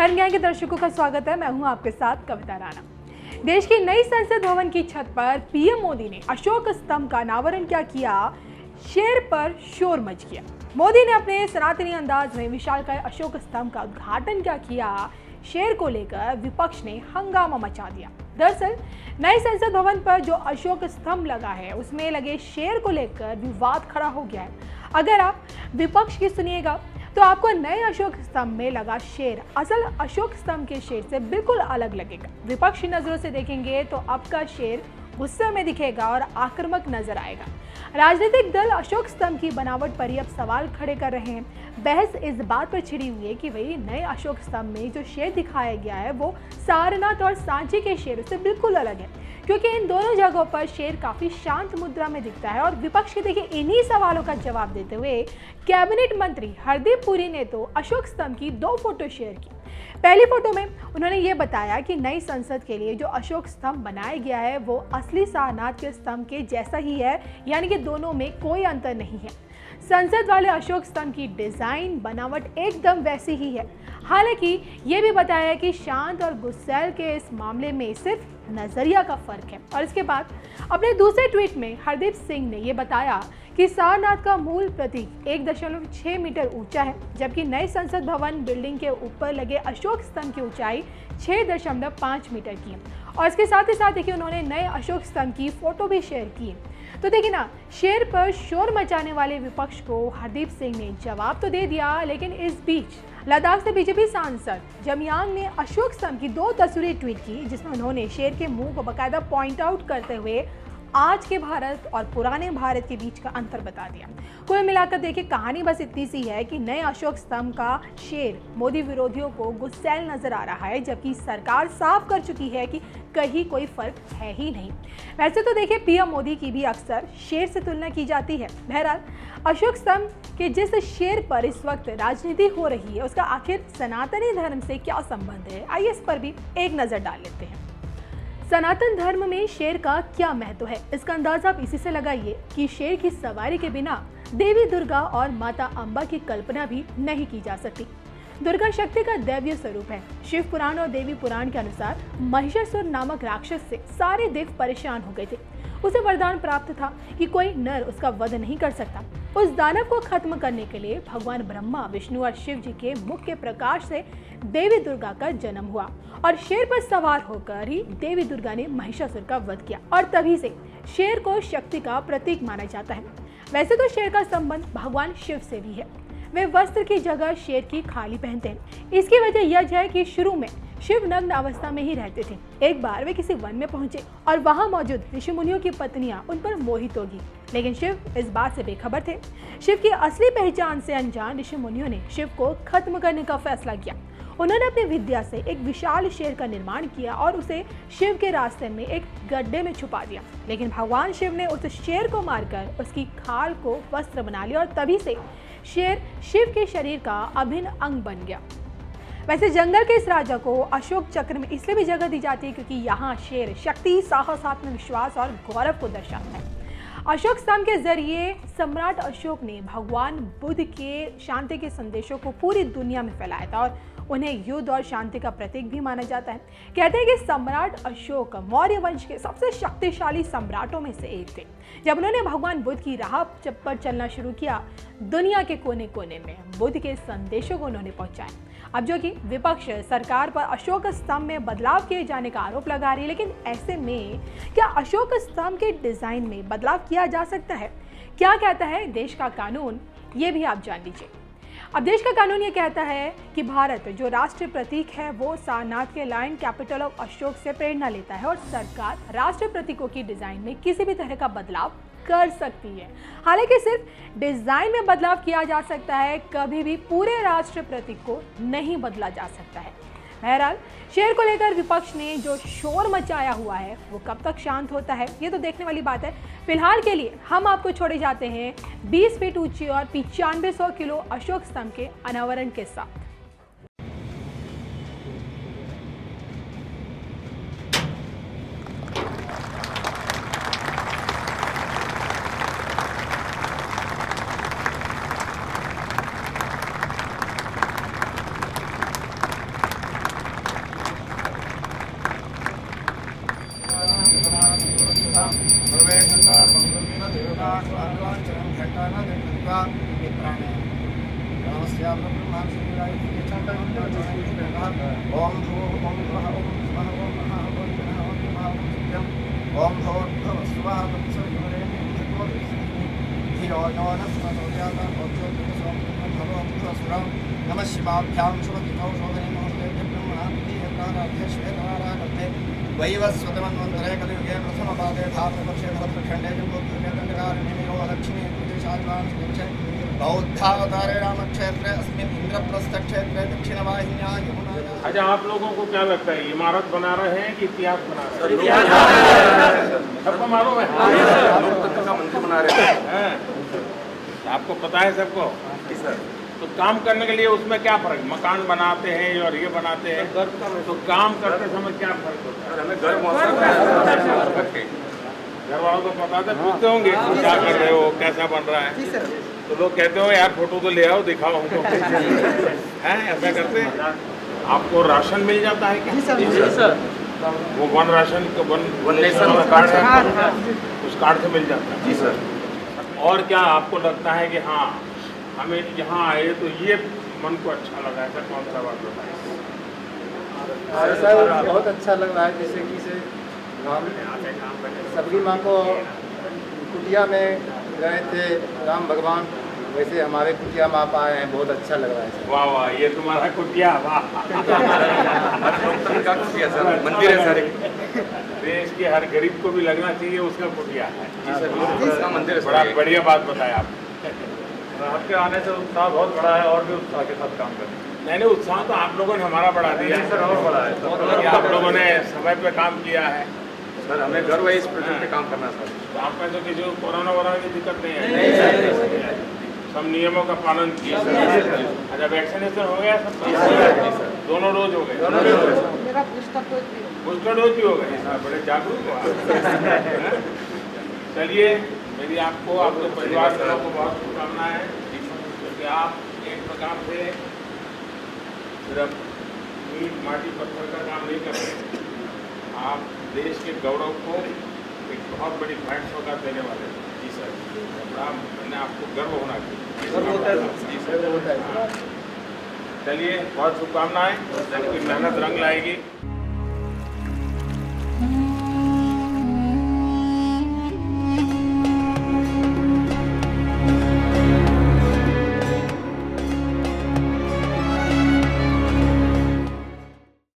धर्म ज्ञान के दर्शकों का स्वागत है। मैं हूं आपके साथ कविता राणा। देश की नई संसद भवन की छत पर पीएम मोदी ने अशोक स्तंभ का अनावरण क्या किया, शेर पर शोर मच गया। मोदी ने अपने सनातनी अंदाज में विशालकाय अशोक स्तंभ का उद्घाटन क्या किया, शेर को लेकर विपक्ष ने हंगामा मचा दिया। दरअसल नए संसद भवन पर जो अशोक स्तंभ लगा है उसमें लगे शेर को लेकर विवाद खड़ा हो गया है। अगर आप विपक्ष की सुनिएगा तो आपको नए अशोक स्तंभ में लगा शेर असल अशोक स्तंभ के शेर से बिल्कुल अलग लगेगा। विपक्षी नजरों से देखेंगे तो आपका शेर गुस्से में दिखेगा और आक्रामक नजर आएगा। राजनीतिक दल अशोक स्तंभ की बनावट पर ही अब सवाल खड़े कर रहे हैं। बहस इस बात पर छिड़ी हुई है कि वही नए अशोक स्तंभ में जो शेर दिखाया गया है वो सारनाथ और सांची के शेरों से बिल्कुल अलग है, क्योंकि इन दोनों जगहों पर शेर काफी शांत मुद्रा में दिखता है। और विपक्ष के देखिए इन्हीं सवालों का जवाब देते हुए कैबिनेट मंत्री हरदीप पुरी ने तो अशोक स्तंभ की 2 फोटो शेयर की। पहली फोटो में उन्होंने ये बताया कि नई संसद के लिए जो अशोक स्तंभ बनाया गया है वो असली सारनाथ के स्तंभ के जैसा ही है, यानी कि दोनों में कोई अंतर नहीं है। संसद वाले अशोक स्तंभ की डिजाइन बनावट एकदम वैसी ही है। हालांकि ये भी बताया कि शांत और गुस्सैल के इस मामले में सिर्फ नजरिया का फर्क है। और इसके बाद अपने दूसरे ट्वीट में हरदीप सिंह ने यह बताया कि सारनाथ का मूल प्रतीक 1.6 मीटर ऊंचा है, जबकि नए संसद भवन बिल्डिंग के ऊपर लगे अशोक स्तंभ की ऊंचाई 6.5 मीटर की है। और इसके साथ ही साथ देखिए उन्होंने नए अशोक स्तंभ की फोटो भी शेयर की है। तो देखिए ना, शेर पर शोर मचाने वाले विपक्ष को हरदीप सिंह ने जवाब तो दे दिया, लेकिन इस बीच लद्दाख से बीजेपी सांसद जमयांग ने अशोक स्तंभ की 2 तस्वीरें ट्वीट की, जिसमें उन्होंने शेर के मुंह को बकायदा पॉइंट आउट करते हुए आज के भारत और पुराने भारत के बीच का अंतर बता दिया। कुल मिलाकर देखिए कहानी बस इतनी सी है कि नए अशोक स्तंभ का शेर मोदी विरोधियों को गुस्सैल नजर आ रहा है, जबकि सरकार साफ कर चुकी है कि कहीं कोई फर्क है ही नहीं। वैसे तो देखिए पीएम मोदी की भी अक्सर शेर से तुलना की जाती है। बहरहाल अशोक स्तंभ के जिस शेर पर इस वक्त राजनीति हो रही है उसका आखिर सनातनी धर्म से क्या संबंध है, आइए इस पर भी एक नजर डाल लेते हैं। सनातन धर्म में शेर का क्या महत्व है, इसका अंदाजा आप इसी से लगाइए कि शेर की सवारी के बिना देवी दुर्गा और माता अंबा की कल्पना भी नहीं की जा सकती। दुर्गा शक्ति का दैवीय स्वरूप है। शिव पुराण और देवी पुराण के अनुसार महिषासुर नामक राक्षस से सारे देव परेशान हो गए थे। उसे वरदान प्राप्त था कि कोई नर उसका वध नहीं कर सकता। उस दानव को खत्म करने के लिए भगवान ब्रह्मा, विष्णु और शिव जी के मुख के प्रकाश से देवी दुर्गा का जन्म हुआ और शेर पर सवार होकर ही देवी दुर्गा ने महिषासुर का वध किया। और तभी से शेर को शक्ति का प्रतीक माना जाता है। वैसे तो शेर का संबंध भगवान शिव से भी है। वे वस्त्र की जगह शेर की खाली पहनते हैं। इसकी वजह यह है कि शुरू में शिव नग्न अवस्था में ही रहते थे। एक बार वे किसी वन में पहुंचे और वहां मौजूद ऋषि मुनियों की पत्नियां उन पर मोहित होगी, लेकिन शिव इस बात से बेखबर थे। शिव की असली पहचान से अनजान ऋषि मुनियों ने शिव को खत्म करने का फैसला किया। उन्होंने अपनी विद्या से एक विशाल शेर का निर्माण किया और उसे शिव के रास्ते में एक गड्ढे में छुपा दिया। लेकिन भगवान शिव ने उस शेर को मारकर उसकी खाल को वस्त्र बना लिया और तभी से शेर शिव के शरीर का अभिन्न अंग बन गया। वैसे जंगल के इस राजा को अशोक चक्र में इसलिए भी जगह दी जाती है क्योंकि यहाँ शेर शक्ति, साहस, आत्मविश्वास और गौरव को दर्शाता है। अशोक स्तंभ के जरिए सम्राट अशोक ने भगवान बुद्ध के शांति के संदेशों को पूरी दुनिया में फैलाया था और उन्हें युद्ध और शांति का प्रतीक भी माना जाता है। कहते हैं कि सम्राट अशोक मौर्य वंश के सबसे शक्तिशाली सम्राटों में से एक थे। जब उन्होंने भगवान बुद्ध की राह पर चलना शुरू किया, दुनिया के कोने कोने में बुद्ध के संदेशों को उन्होंने पहुंचाया। अब जो कि विपक्ष सरकार पर अशोक स्तंभ में बदलाव किए जाने का आरोप लगा रही है, लेकिन ऐसे में क्या अशोक स्तंभ के डिजाइन में बदलाव किया जा सकता है? क्या कहता है देश का कानून, ये भी आप जान लीजिए। अब देश का कानून ये कहता है कि भारत जो राष्ट्रीय प्रतीक है वो सारनाथ के लायन कैपिटल ऑफ अशोक से प्रेरणा लेता है और सरकार राष्ट्रीय प्रतीकों की डिजाइन में किसी भी तरह का बदलाव कर सकती है। हालांकि सिर्फ डिजाइन में बदलाव किया जा सकता है, कभी भी पूरे राष्ट्रीय प्रतीक को नहीं बदला जा सकता है। बहरहाल शेर को लेकर विपक्ष ने जो शोर मचाया हुआ है वो कब तक शांत होता है, ये तो देखने वाली बात है। फिलहाल के लिए हम आपको छोड़े जाते हैं 20 फीट ऊंची और 9500 किलो अशोक स्तंभ के अनावरण के साथ। ओम भूर्भुवः स्वः तत्सवितुर्वरेण्यं भर्गो देवस्य धियो यो नः प्रचोदयात् नमः शिवाभ्यां शुभतिथौ शोभने नमस्ते ब्रह्मणान्ते श्वेतवारागर्भे वैवस्वतमन्वन्तरे कलियुगे प्रथमपादे भारतवर्षे भरतखण्डे जम्बूद्वीपे दक्षिणे प्रदेशादिवांशे बौद्धावतारे रामक्षेत्रे अस्मिन् इंद्रप्रस्थक्षेत्रे दक्षिणवाहिन्यां यमुनायां। अच्छा, आप लोगों को क्या लगता है इमारत बना रहे हैं कि इतिहास बना रहे हैं? सबको मालूम है लोकतंत्र का मंदिर बना रहे हैं। आपको पता है सबको? तो काम करने के लिए उसमें क्या फर्क? मकान बनाते हैं और ये बनाते हैं, तो काम करते समय क्या फर्क होता है? हमें घर वालों को पता था, पूछते होंगे क्या कर रहे हो, कैसा बन रहा है, तो लोग कहते हो यार फोटो तो ले आओ, दिखाओ हमको। हैं ऐसा करते हैं? आपको राशन मिल जाता है क्या? जी सर। वो one ration one nation card है, उस कार्ड से मिल जाता है? जी सर। और क्या आपको लगता है कि हाँ हमें यहाँ आए तो ये मन को अच्छा लगा, ऐसा कौन सा बात बताए? सर बहुत अच्छा लग रहा है, जैसे कि से सबरी माँ को कुटिया में गए थे राम भगवान, वैसे हमारे कुटिया माँ आप आए हैं, बहुत अच्छा लग रहा है सर। वाह वाह, ये तुम्हारा कुटिया, वाह। मंदिर है सर, देश के हर गरीब को भी लगना चाहिए उसका कुटिया है। मंदिर है, बड़ा बढ़िया बात बताया आप। आपके आने से उत्साह बहुत बड़ा है, और भी उत्साह के साथ काम करें। नहीं, उत्साह तो आप लोगों ने हमारा बढ़ा दिया है सर, और बड़ा है कि आप लोगों ने समय पे काम किया है सर। हमें गर्व है इस प्रोजेक्ट पे काम करना सर। तो आप में तो किसी को कोरोना वोरोना की दिक्कत नहीं है? सब नियमों का पालन किया। अच्छा, वैक्सीनेशन हो गया सब? दोनों डोज हो गए? बूस्टर डोज भी हो गए? बड़े जागरूक हो आप। चलिए, मेरी आपको आपके परिवार वालों को बहुत शुभकामनाएं, क्योंकि आप एक प्रकार से सिर्फ ईंट माटी पत्थर का काम नहीं कर रहे, आप देश के गौरव को एक बहुत बड़ी भेंट सौगात देने वाले हैं। जी सर, बड़ा मैंने आपको गर्व होना चाहिए। जी सर, चलिए बहुत शुभकामनाएं, आपकी मेहनत रंग लाएगी।